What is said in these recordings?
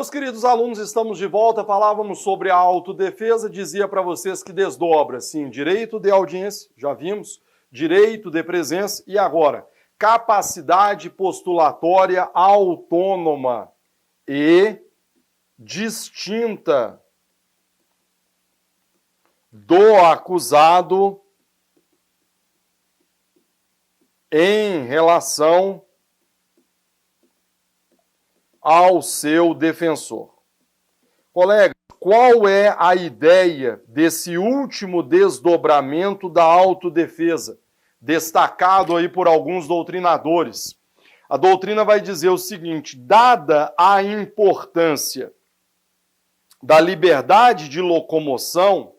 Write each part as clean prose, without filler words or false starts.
Meus queridos alunos, estamos de volta. Falávamos sobre a autodefesa. Dizia para vocês que desdobra, sim, direito de audiência, já vimos, direito de presença e agora, capacidade postulatória autônoma e distinta do acusado em relação ao seu defensor. Colegas, qual é a ideia desse último desdobramento da autodefesa, destacado aí por alguns doutrinadores? A doutrina vai dizer o seguinte: dada a importância da liberdade de locomoção,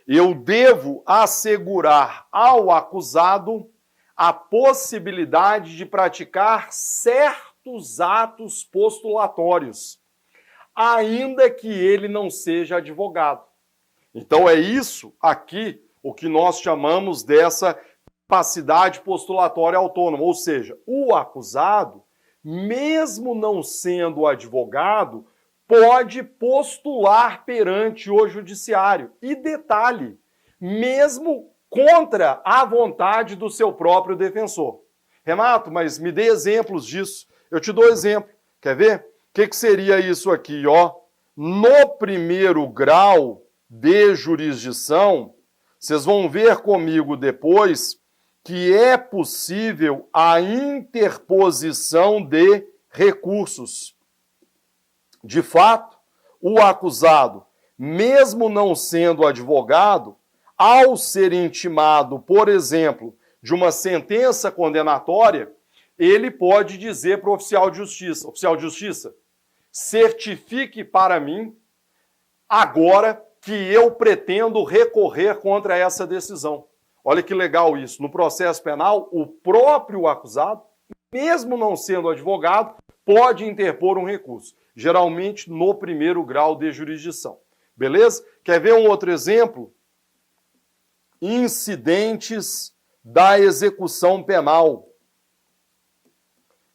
eu devo assegurar ao acusado a possibilidade de praticar certos atos postulatórios, ainda que ele não seja advogado. Então é isso aqui o que nós chamamos dessa capacidade postulatória autônoma, ou seja, o acusado, mesmo não sendo advogado, pode postular perante o judiciário. E detalhe, mesmo contra a vontade do seu próprio defensor. Renato, mas me dê exemplos disso. Eu te dou exemplo. Quer ver? O que seria isso aqui, ó? No primeiro grau de jurisdição, vocês vão ver comigo depois que é possível a interposição de recursos. De fato, o acusado, mesmo não sendo advogado, ao ser intimado, por exemplo, de uma sentença condenatória, ele pode dizer para o oficial de justiça, certifique para mim agora que eu pretendo recorrer contra essa decisão. Olha que legal isso. No processo penal, o próprio acusado, mesmo não sendo advogado, pode interpor um recurso, geralmente no primeiro grau de jurisdição. Beleza? Quer ver um outro exemplo? Incidentes da execução penal.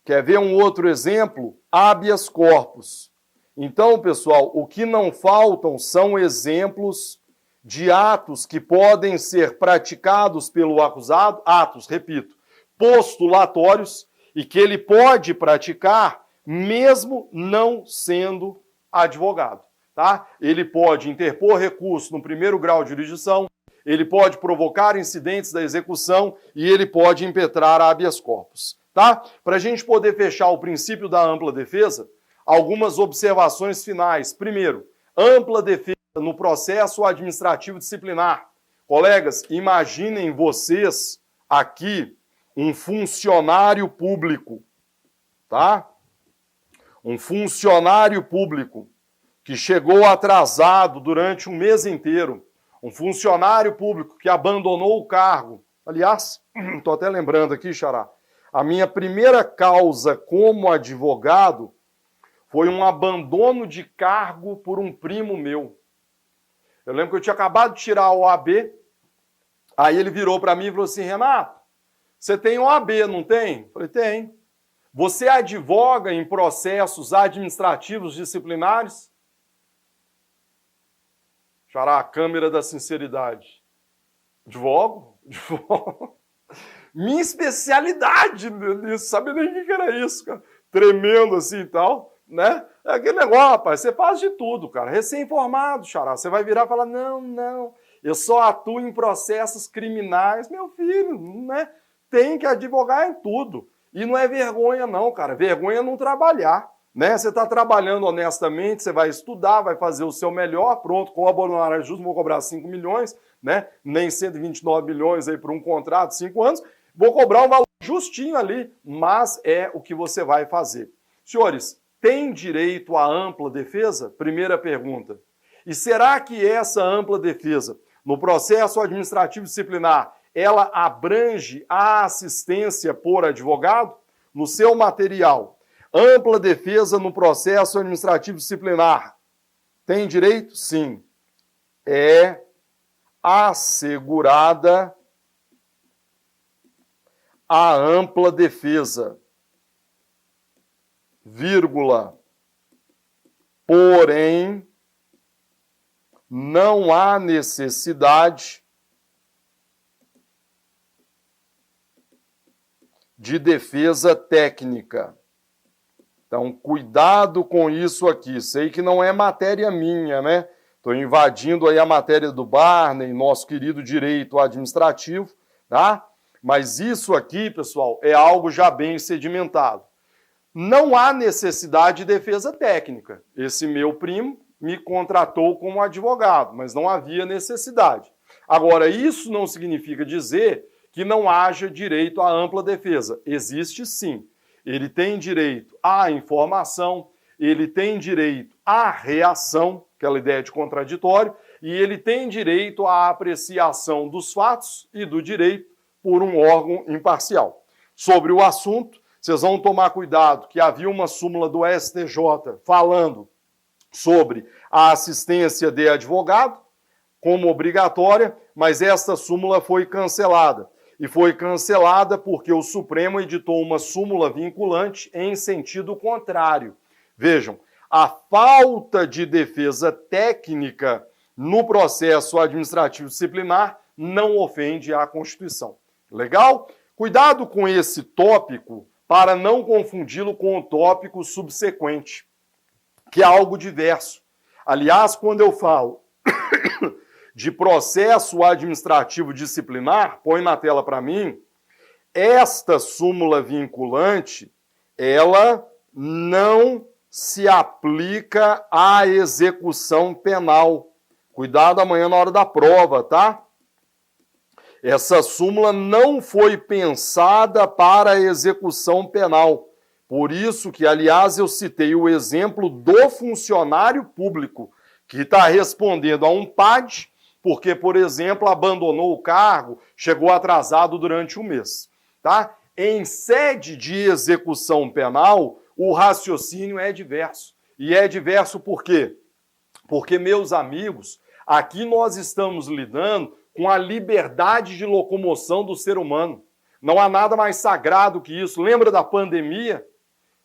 Quer ver um outro exemplo? Habeas corpus. Então, pessoal, o que não faltam são exemplos de atos que podem ser praticados pelo acusado, atos, repito, postulatórios, e que ele pode praticar mesmo não sendo advogado, tá? Ele pode interpor recurso no primeiro grau de jurisdição, ele pode provocar incidentes da execução e ele pode impetrar habeas corpus, tá? Para a gente poder fechar o princípio da ampla defesa, algumas observações finais. Primeiro, ampla defesa no processo administrativo disciplinar. Colegas, imaginem vocês aqui um funcionário público, tá? Um funcionário público que chegou atrasado durante um mês inteiro, um funcionário público que abandonou o cargo. Aliás, estou até lembrando aqui, Xará, a minha primeira causa como advogado foi um abandono de cargo por um primo meu. Eu lembro que eu tinha acabado de tirar a OAB, aí ele virou para mim e falou assim, Renato, você tem OAB, não tem? Eu falei, tem. Você advoga em processos administrativos disciplinares? Xará, a câmera da sinceridade. Advogo? Advogo. Minha especialidade nisso, sabe nem o que era isso, cara. Tremendo assim e tal, né? É aquele negócio, rapaz, você faz de tudo, cara. Recém-formado, Xará. Você vai virar e falar, não, eu só atuo em processos criminais. Meu filho, né? Tem que advogar em tudo. E não é vergonha não, cara. Vergonha é não trabalhar. Né? Você está trabalhando honestamente, você vai estudar, vai fazer o seu melhor, pronto, com o abonário justo, vou cobrar 5 milhões, né? Nem 129 milhões aí por um contrato de 5 anos, vou cobrar um valor justinho ali, mas é o que você vai fazer. Senhores, tem direito à ampla defesa? Primeira pergunta. E será que essa ampla defesa, no processo administrativo disciplinar, ela abrange a assistência por advogado? No seu material, ampla defesa no processo administrativo disciplinar. Tem direito? Sim. É assegurada a ampla defesa, vírgula. porém, não há necessidade de defesa técnica. Então, cuidado com isso aqui. Sei que não é matéria minha, né? Estou invadindo aí a matéria do Barney, nosso querido direito administrativo, tá? Mas isso aqui, pessoal, é algo já bem sedimentado. Não há necessidade de defesa técnica. Esse meu primo me contratou como advogado, mas não havia necessidade. Agora, isso não significa dizer que não haja direito à ampla defesa. Existe sim. Ele tem direito à informação, ele tem direito à reação, aquela ideia de contraditório, e ele tem direito à apreciação dos fatos e do direito por um órgão imparcial. Sobre o assunto, vocês vão tomar cuidado que havia uma súmula do STJ falando sobre a assistência de advogado como obrigatória, mas esta súmula foi cancelada. E foi cancelada porque o Supremo editou uma súmula vinculante em sentido contrário. Vejam, a falta de defesa técnica no processo administrativo disciplinar não ofende a Constituição. Legal? Cuidado com esse tópico para não confundi-lo com o tópico subsequente, que é algo diverso. Aliás, quando eu falo de processo administrativo disciplinar, põe na tela para mim, esta súmula vinculante, ela não se aplica à execução penal. Cuidado amanhã na hora da prova, tá? Essa súmula não foi pensada para a execução penal. Por isso que, aliás, eu citei o exemplo do funcionário público, que está respondendo a um PAD, porque, por exemplo, abandonou o cargo, chegou atrasado durante um mês. Tá? Em sede de execução penal, o raciocínio é diverso. E é diverso por quê? Porque, meus amigos, aqui nós estamos lidando com a liberdade de locomoção do ser humano. Não há nada mais sagrado que isso. Lembra da pandemia?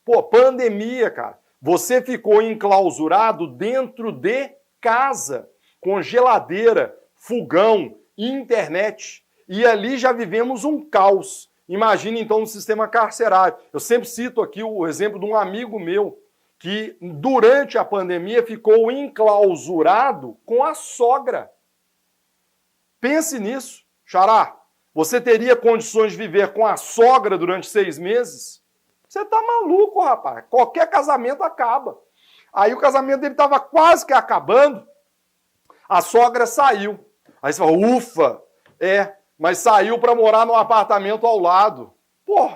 Pô, pandemia, cara. Você ficou enclausurado dentro de casa, com geladeira, fogão, internet. E ali já vivemos um caos. Imagine, então, no sistema carcerário. Eu sempre cito aqui o exemplo de um amigo meu que, durante a pandemia, ficou enclausurado com a sogra. Pense nisso, Xará. Você teria condições de viver com a sogra durante 6 meses? Você tá maluco, rapaz. Qualquer casamento acaba. Aí o casamento dele estava quase que acabando, a sogra saiu. Aí você fala, ufa, mas saiu para morar num apartamento ao lado. Pô,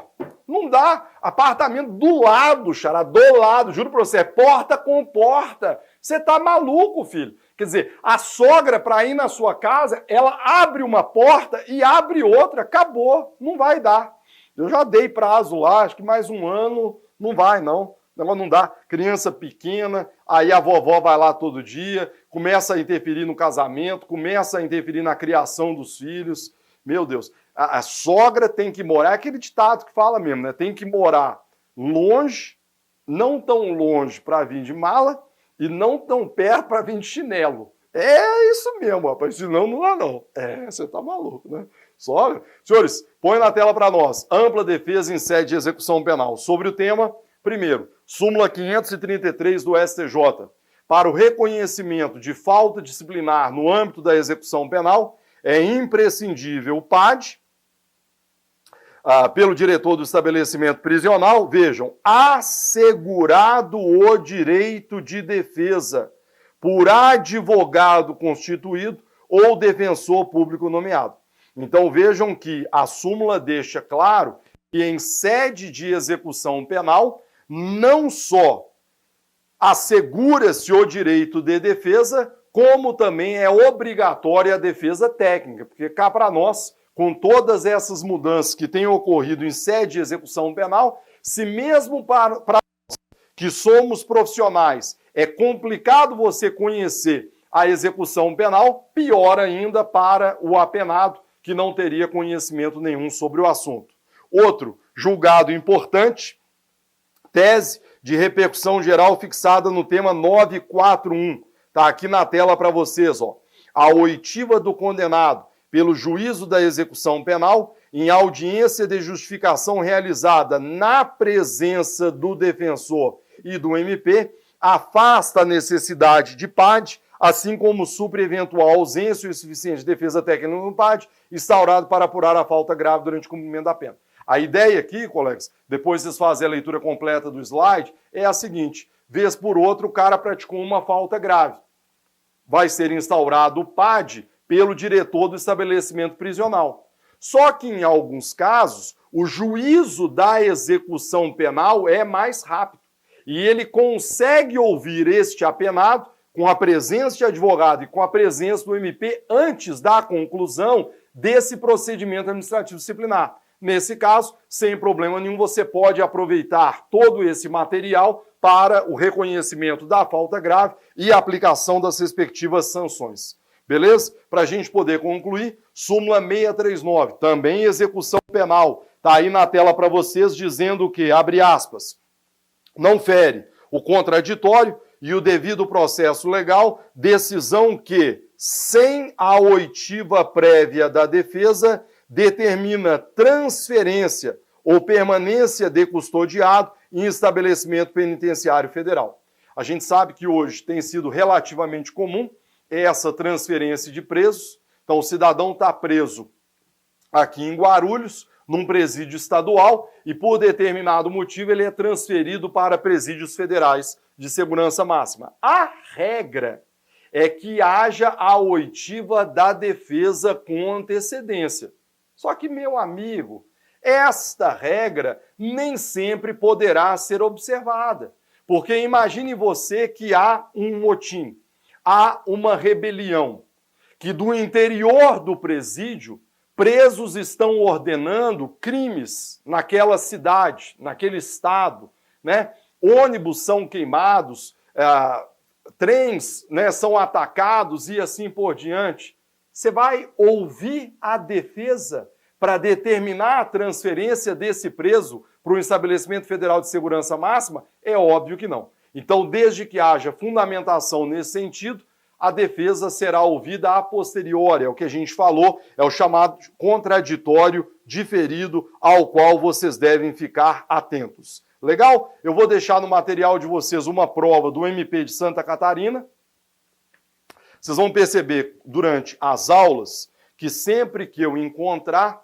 não dá. Apartamento do lado, Xará, do lado. Juro para você, é porta com porta. Você tá maluco, filho. Quer dizer, a sogra, para ir na sua casa, ela abre uma porta e abre outra. Acabou. Não vai dar. Eu já dei prazo lá, acho que mais um ano não vai, não. Não dá. Criança pequena, aí a vovó vai lá todo dia, começa a interferir no casamento, começa a interferir na criação dos filhos. Meu Deus, a sogra tem que morar, é aquele ditado que fala mesmo, né? Tem que morar longe, não tão longe para vir de mala e não tão perto para vir de chinelo. É isso mesmo, rapaz, senão não dá não. Você tá maluco, né? Sogra. Senhores, põe na tela para nós, ampla defesa em sede de execução penal. Sobre o tema, primeiro, súmula 533 do STJ. Para o reconhecimento de falta disciplinar no âmbito da execução penal, é imprescindível o PAD, pelo diretor do estabelecimento prisional, vejam, assegurado o direito de defesa por advogado constituído ou defensor público nomeado. Então vejam que a súmula deixa claro que em sede de execução penal, não só assegura-se o direito de defesa, como também é obrigatória a defesa técnica, porque cá para nós, com todas essas mudanças que têm ocorrido em sede de execução penal, se mesmo para nós que somos profissionais é complicado você conhecer a execução penal, pior ainda para o apenado, que não teria conhecimento nenhum sobre o assunto. Outro julgado importante, tese de repercussão geral fixada no tema 941. Está aqui na tela para vocês, ó. A oitiva do condenado pelo juízo da execução penal em audiência de justificação realizada na presença do defensor e do MP afasta a necessidade de PAD, assim como supre eventual ausência ou insuficiente defesa técnica no PAD, instaurado para apurar a falta grave durante o cumprimento da pena. A ideia aqui, colegas, depois vocês fazem a leitura completa do slide, é a seguinte: vez por outra o cara praticou uma falta grave. Vai ser instaurado o PAD pelo diretor do estabelecimento prisional. Só que em alguns casos, o juízo da execução penal é mais rápido. E ele consegue ouvir este apenado com a presença de advogado e com a presença do MP antes da conclusão desse procedimento administrativo disciplinar. Nesse caso, sem problema nenhum, você pode aproveitar todo esse material para o reconhecimento da falta grave e a aplicação das respectivas sanções. Beleza? Para a gente poder concluir, súmula 639, também execução penal. Está aí na tela para vocês dizendo que, abre aspas, não fere o contraditório e o devido processo legal, decisão que, sem a oitiva prévia da defesa, determina transferência ou permanência de custodiado em estabelecimento penitenciário federal. A gente sabe que hoje tem sido relativamente comum essa transferência de presos. Então, o cidadão está preso aqui em Guarulhos, num presídio estadual, e por determinado motivo ele é transferido para presídios federais de segurança máxima. A regra é que haja a oitiva da defesa com antecedência. Só que, meu amigo, esta regra nem sempre poderá ser observada. Porque imagine você que há um motim, há uma rebelião, que do interior do presídio, presos estão ordenando crimes naquela cidade, naquele estado, né? Ônibus são queimados, trens, né, são atacados e assim por diante. Você vai ouvir a defesa para determinar a transferência desse preso para o estabelecimento federal de segurança máxima? É óbvio que não. Então, desde que haja fundamentação nesse sentido, a defesa será ouvida a posteriori, é o que a gente falou, é o chamado contraditório diferido, ao qual vocês devem ficar atentos. Legal? Eu vou deixar no material de vocês uma prova do MP de Santa Catarina. Vocês vão perceber durante as aulas que sempre que eu encontrar,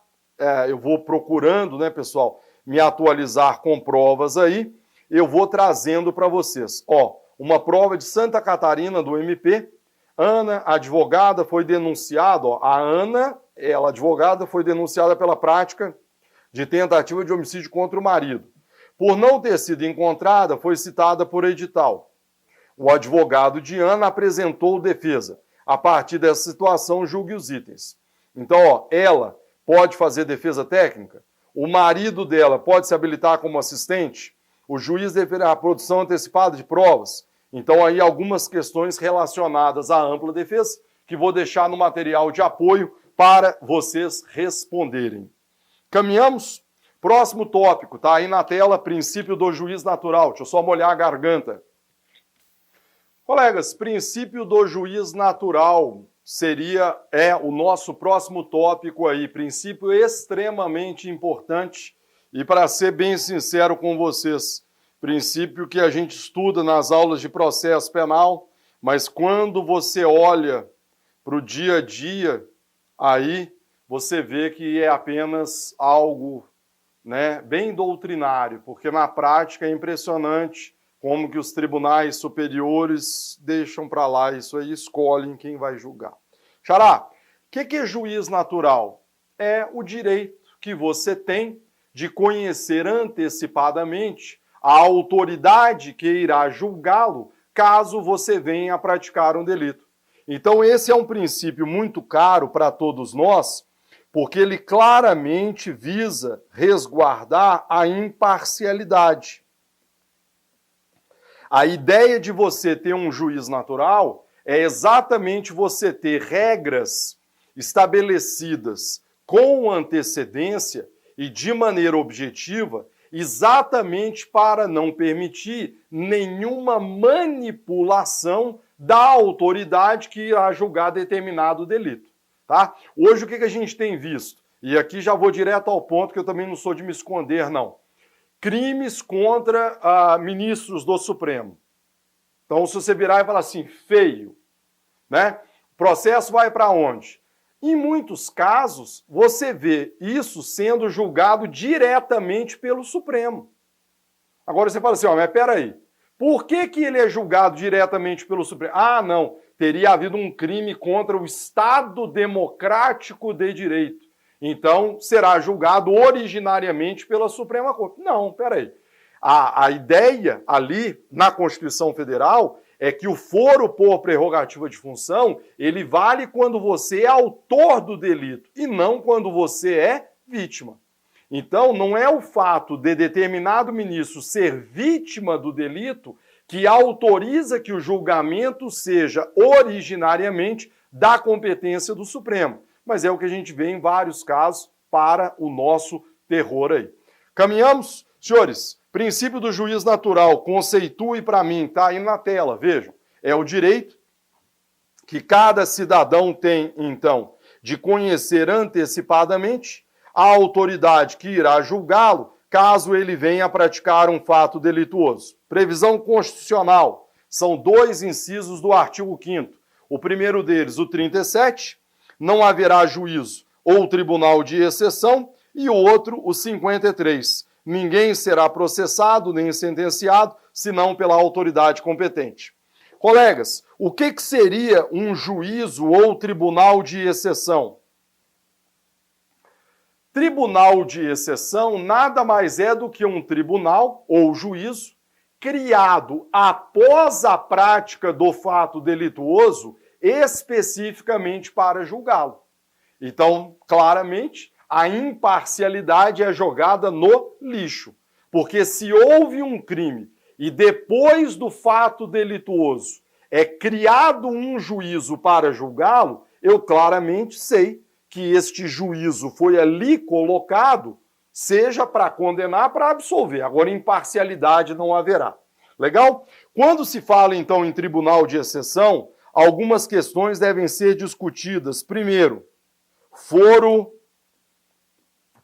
eu vou procurando, né, pessoal, me atualizar com provas aí, eu vou trazendo para vocês. Ó, uma prova de Santa Catarina do MP. Ana, advogada, foi denunciada, ó, a Ana, ela advogada, foi denunciada pela prática de tentativa de homicídio contra o marido. Por não ter sido encontrada, foi citada por edital. O advogado de Ana apresentou defesa. A partir dessa situação, julgue os itens. Então, ó, ela pode fazer defesa técnica, o marido dela pode se habilitar como assistente, o juiz deverá a produção antecipada de provas. Então, aí algumas questões relacionadas à ampla defesa, que vou deixar no material de apoio para vocês responderem. Caminhamos? Próximo tópico, tá aí na tela, princípio do juiz natural. Deixa eu só molhar a garganta. Colegas, princípio do juiz natural é o nosso próximo tópico aí, princípio extremamente importante e, para ser bem sincero com vocês, princípio que a gente estuda nas aulas de processo penal, mas quando você olha para o dia a dia, aí você vê que é apenas algo, né, bem doutrinário, porque na prática é impressionante como que os tribunais superiores deixam para lá isso aí, escolhem quem vai julgar. Xará, o que é juiz natural? É o direito que você tem de conhecer antecipadamente a autoridade que irá julgá-lo caso você venha a praticar um delito. Então esse é um princípio muito caro para todos nós, porque ele claramente visa resguardar a imparcialidade. A ideia de você ter um juiz natural é exatamente você ter regras estabelecidas com antecedência e de maneira objetiva, exatamente para não permitir nenhuma manipulação da autoridade que irá julgar determinado delito. Tá? Hoje o que a gente tem visto? E aqui já vou direto ao ponto, que eu também não sou de me esconder, não. Crimes contra ministros do Supremo. Então, se você virar e falar assim, feio, né? O processo vai para onde? Em muitos casos, você vê isso sendo julgado diretamente pelo Supremo. Agora você fala assim, mas peraí, por que ele é julgado diretamente pelo Supremo? Ah, não, teria havido um crime contra o Estado Democrático de Direito. Então, será julgado originariamente pela Suprema Corte. Não, peraí. A ideia ali, na Constituição Federal, é que o foro por prerrogativa de função, ele vale quando você é autor do delito e não quando você é vítima. Então, não é o fato de determinado ministro ser vítima do delito que autoriza que o julgamento seja originariamente da competência do Supremo. Mas é o que a gente vê em vários casos para o nosso terror aí. Caminhamos? Senhores, princípio do juiz natural, conceitue para mim, tá aí na tela, vejam. É o direito que cada cidadão tem, então, de conhecer antecipadamente a autoridade que irá julgá-lo, caso ele venha a praticar um fato delituoso. Previsão constitucional. São 2 incisos do artigo 5º. O primeiro deles, o 37, não haverá juízo ou tribunal de exceção, e o outro, o 53. Ninguém será processado nem sentenciado, senão pela autoridade competente. Colegas, o que seria um juízo ou tribunal de exceção? Tribunal de exceção nada mais é do que um tribunal ou juízo criado após a prática do fato delituoso especificamente para julgá-lo. Então, claramente, a imparcialidade é jogada no lixo. Porque se houve um crime e depois do fato delituoso é criado um juízo para julgá-lo, eu claramente sei que este juízo foi ali colocado, seja para condenar, para absolver. Agora, imparcialidade não haverá. Legal? Quando se fala, então, em tribunal de exceção, algumas questões devem ser discutidas. Primeiro, foro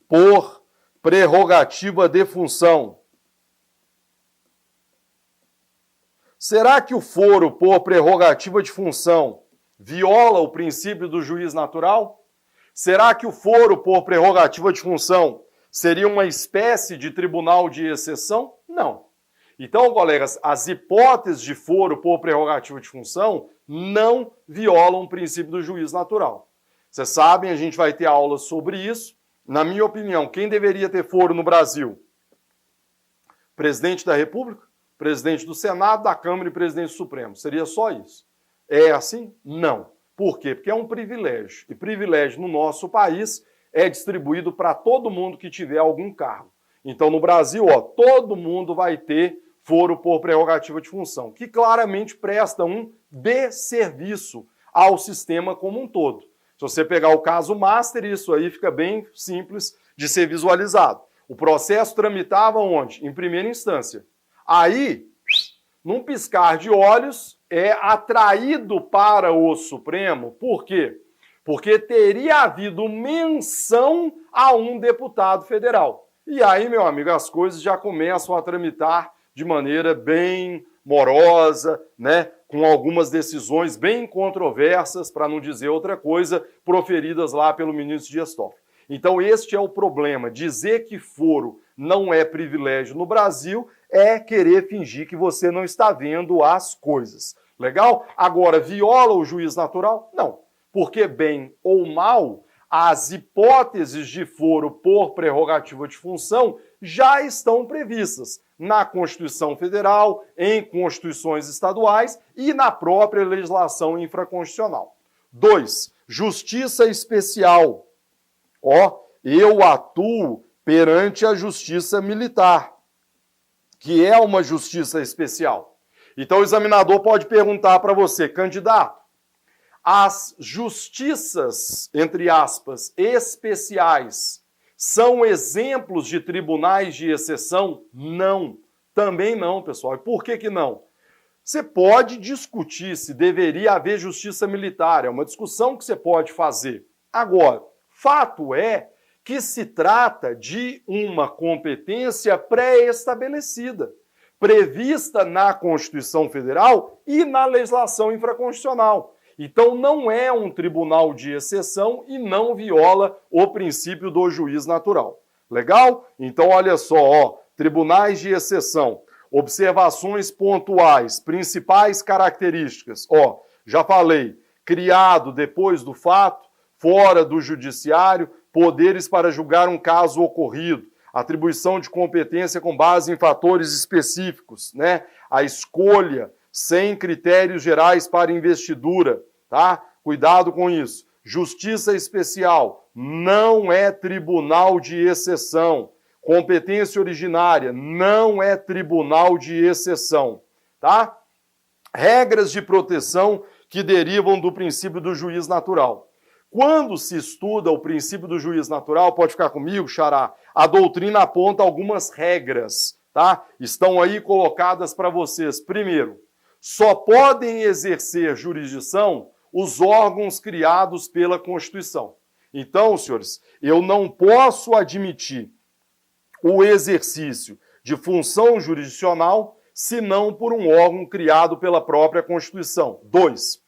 por prerrogativa de função. Será que o foro por prerrogativa de função viola o princípio do juiz natural? Será que o foro por prerrogativa de função seria uma espécie de tribunal de exceção? Não. Então, colegas, as hipóteses de foro por prerrogativa de função não violam o princípio do juiz natural. Vocês sabem, a gente vai ter aulas sobre isso. Na minha opinião, quem deveria ter foro no Brasil? Presidente da República, presidente do Senado, da Câmara e presidente do Supremo. Seria só isso. É assim? Não. Por quê? Porque é um privilégio. E privilégio no nosso país é distribuído para todo mundo que tiver algum cargo. Então, no Brasil, todo mundo vai ter foro por prerrogativa de função, que claramente presta um desserviço ao sistema como um todo. Se você pegar o caso Master, isso aí fica bem simples de ser visualizado. O processo tramitava onde? Em primeira instância. Aí, num piscar de olhos, é atraído para o Supremo. Por quê? Porque teria havido menção a um deputado federal. E aí, meu amigo, as coisas já começam a tramitar de maneira bem morosa, né? Com algumas decisões bem controversas, para não dizer outra coisa, proferidas lá pelo ministro Dias Toffoli. Então, este é o problema. Dizer que foro não é privilégio no Brasil é querer fingir que você não está vendo as coisas. Legal? Agora, viola o juiz natural? Não. Porque, bem ou mal, as hipóteses de foro por prerrogativa de função já estão previstas na Constituição Federal, em constituições estaduais e na própria legislação infraconstitucional. 2. Justiça especial. Eu atuo perante a justiça militar, que é uma justiça especial. Então o examinador pode perguntar para você, candidato, as justiças, entre aspas, especiais, são exemplos de tribunais de exceção? Não. Também não, pessoal. E por que que não? Você pode discutir se deveria haver justiça militar, é uma discussão que você pode fazer. Agora, fato é que se trata de uma competência pré-estabelecida, prevista na Constituição Federal e na legislação infraconstitucional. Então não é um tribunal de exceção e não viola o princípio do juiz natural. Legal? Então olha só, ó, tribunais de exceção. Observações pontuais, principais características. Ó, já falei, criado depois do fato, fora do judiciário, poderes para julgar um caso ocorrido, atribuição de competência com base em fatores específicos, né? A escolha sem critérios gerais para investidura, tá? Cuidado com isso. Justiça especial não é tribunal de exceção. Competência originária não é tribunal de exceção, tá? Regras de proteção que derivam do princípio do juiz natural. Quando se estuda o princípio do juiz natural, pode ficar comigo, Xará, a doutrina aponta algumas regras, tá? Estão aí colocadas para vocês. Primeiro, só podem exercer jurisdição os órgãos criados pela Constituição. Então, senhores, eu não posso admitir o exercício de função jurisdicional, senão por um órgão criado pela própria Constituição. 2.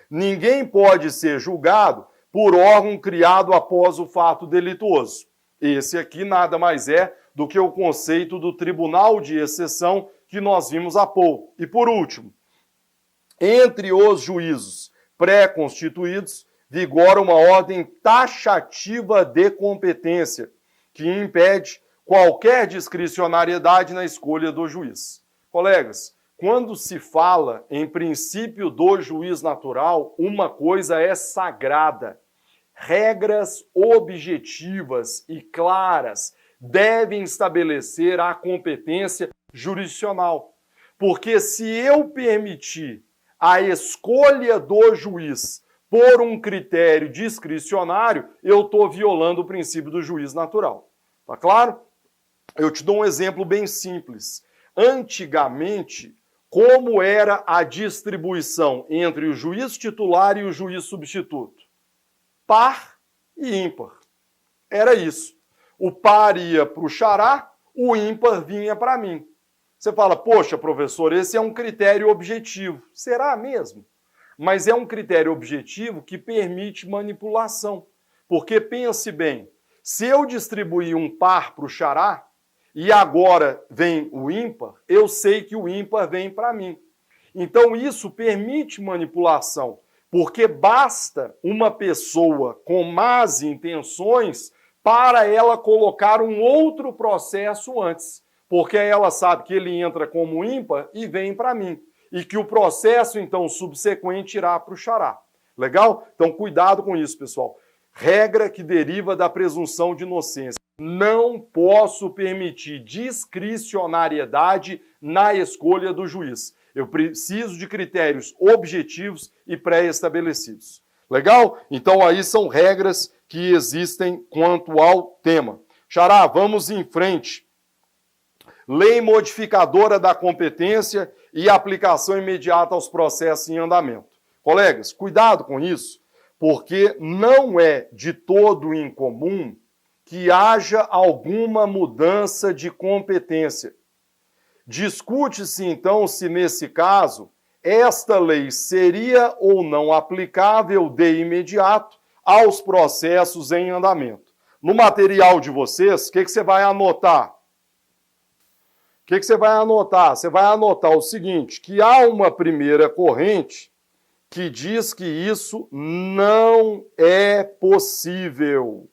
Ninguém pode ser julgado por órgão criado após o fato delituoso. Esse aqui nada mais é do que o conceito do tribunal de exceção que nós vimos há pouco. E por último, entre os juízos pré-constituídos, vigora uma ordem taxativa de competência, que impede qualquer discricionariedade na escolha do juiz. Colegas, quando se fala em princípio do juiz natural, uma coisa é sagrada. Regras objetivas e claras devem estabelecer a competência jurisdicional. Porque se eu permitir a escolha do juiz por um critério discricionário, eu estou violando o princípio do juiz natural. Tá claro? Eu te dou um exemplo bem simples. Antigamente, como era a distribuição entre o juiz titular e o juiz substituto? Par e ímpar. Era isso. O par ia para o Xará, o ímpar vinha para mim. Você fala, poxa, professor, esse é um critério objetivo. Será mesmo? Mas é um critério objetivo que permite manipulação. Porque pense bem, se eu distribuir um par para o Xará e agora vem o ímpar, eu sei que o ímpar vem para mim. Então isso permite manipulação, porque basta uma pessoa com más intenções para ela colocar um outro processo antes, porque ela sabe que ele entra como ímpar e vem para mim. E que o processo, então, subsequente irá para o Xará. Legal? Então, cuidado com isso, pessoal. Regra que deriva da presunção de inocência. Não posso permitir discricionariedade na escolha do juiz. Eu preciso de critérios objetivos e pré-estabelecidos. Legal? Então, aí são regras que existem quanto ao tema. Xará, vamos em frente. Lei modificadora da competência e aplicação imediata aos processos em andamento. Colegas, cuidado com isso, porque não é de todo incomum que haja alguma mudança de competência. Discute-se, então, se nesse caso, esta lei seria ou não aplicável de imediato aos processos em andamento. No material de vocês, o que você vai anotar? O que você vai anotar? Você vai anotar o seguinte, que há uma primeira corrente que diz que isso não é possível,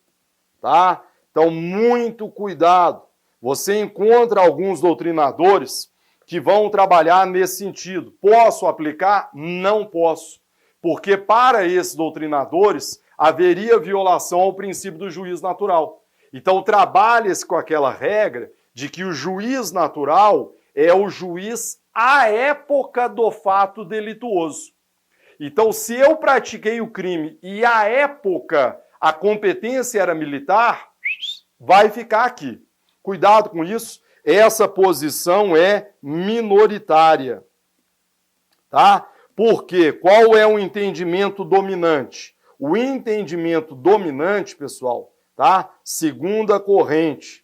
tá? Então, muito cuidado. Você encontra alguns doutrinadores que vão trabalhar nesse sentido. Posso aplicar? Não posso. Porque para esses doutrinadores haveria violação ao princípio do juiz natural. Então, trabalhe-se com aquela regra de que o juiz natural é o juiz à época do fato delituoso. Então, se eu pratiquei o crime e à época a competência era militar, vai ficar aqui. Cuidado com isso, essa posição é minoritária. Tá? Porque qual é o entendimento dominante? O entendimento dominante, pessoal, tá? Segunda corrente.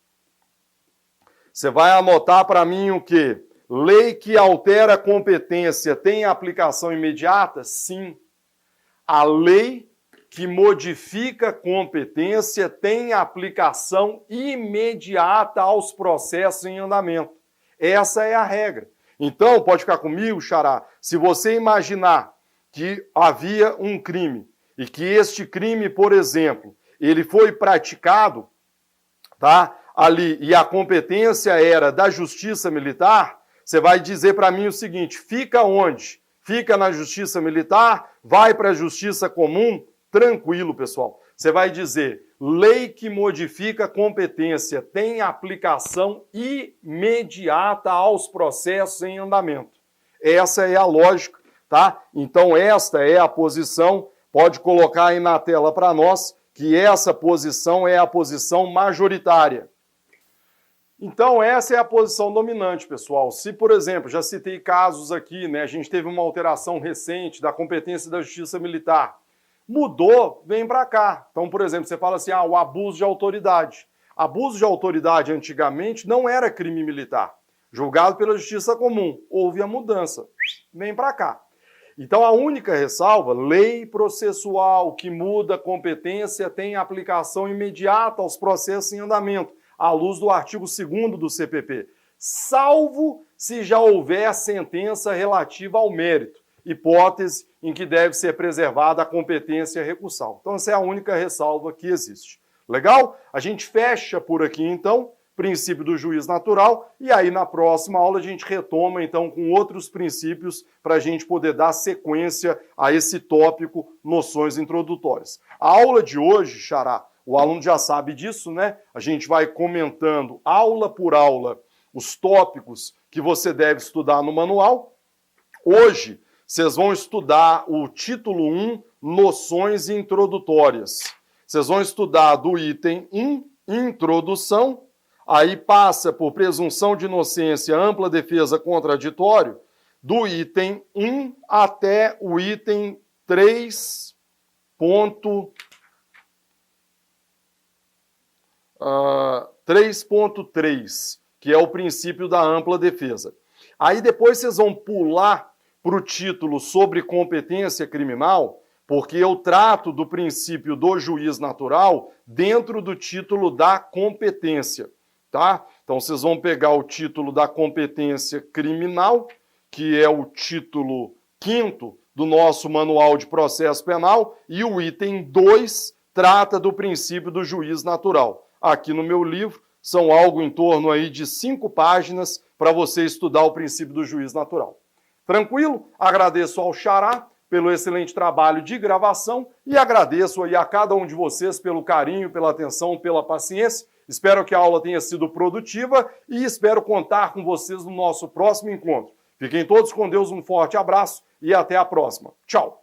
Você vai anotar para mim o quê? Lei que altera a competência tem aplicação imediata? Sim. A lei que modifica a competência tem aplicação imediata aos processos em andamento. Essa é a regra. Então, pode ficar comigo, Xará, se você imaginar que havia um crime e que este crime, por exemplo, ele foi praticado, tá, ali, e a competência era da justiça militar, você vai dizer para mim o seguinte, fica onde? Fica na justiça militar, vai para a justiça comum, tranquilo, pessoal. Você vai dizer, lei que modifica a competência tem aplicação imediata aos processos em andamento. Essa é a lógica, tá? Então, esta é a posição, pode colocar aí na tela para nós, que essa posição é a posição majoritária. Então, essa é a posição dominante, pessoal. Se, por exemplo, já citei casos aqui, né? A gente teve uma alteração recente da competência da justiça militar. Mudou, vem para cá. Então, por exemplo, você fala assim, o abuso de autoridade. Abuso de autoridade antigamente não era crime militar, julgado pela justiça comum. Houve a mudança, vem para cá. Então, a única ressalva, lei processual que muda a competência tem aplicação imediata aos processos em andamento, à luz do artigo 2º do CPP, salvo se já houver sentença relativa ao mérito, hipótese em que deve ser preservada a competência recursal. Então, essa é a única ressalva que existe. Legal? A gente fecha por aqui, então, princípio do juiz natural, e aí na próxima aula a gente retoma, então, com outros princípios para a gente poder dar sequência a esse tópico, noções introdutórias. A aula de hoje, Xará, o aluno já sabe disso, né? A gente vai comentando aula por aula os tópicos que você deve estudar no manual. Hoje, vocês vão estudar o título 1, noções introdutórias. Vocês vão estudar do item 1, introdução, aí passa por presunção de inocência, ampla defesa, contraditório, do item 1 até o item 3.3, que é o princípio da ampla defesa. Aí depois vocês vão pular para o título sobre competência criminal, porque eu trato do princípio do juiz natural dentro do título da competência, tá? Então vocês vão pegar o título da competência criminal, que é o título 5º do nosso manual de processo penal, e o item 2 trata do princípio do juiz natural. Aqui no meu livro são algo em torno aí de 5 páginas para você estudar o princípio do juiz natural. Tranquilo? Agradeço ao Xará pelo excelente trabalho de gravação e agradeço aí a cada um de vocês pelo carinho, pela atenção, pela paciência. Espero que a aula tenha sido produtiva e espero contar com vocês no nosso próximo encontro. Fiquem todos com Deus, um forte abraço e até a próxima. Tchau!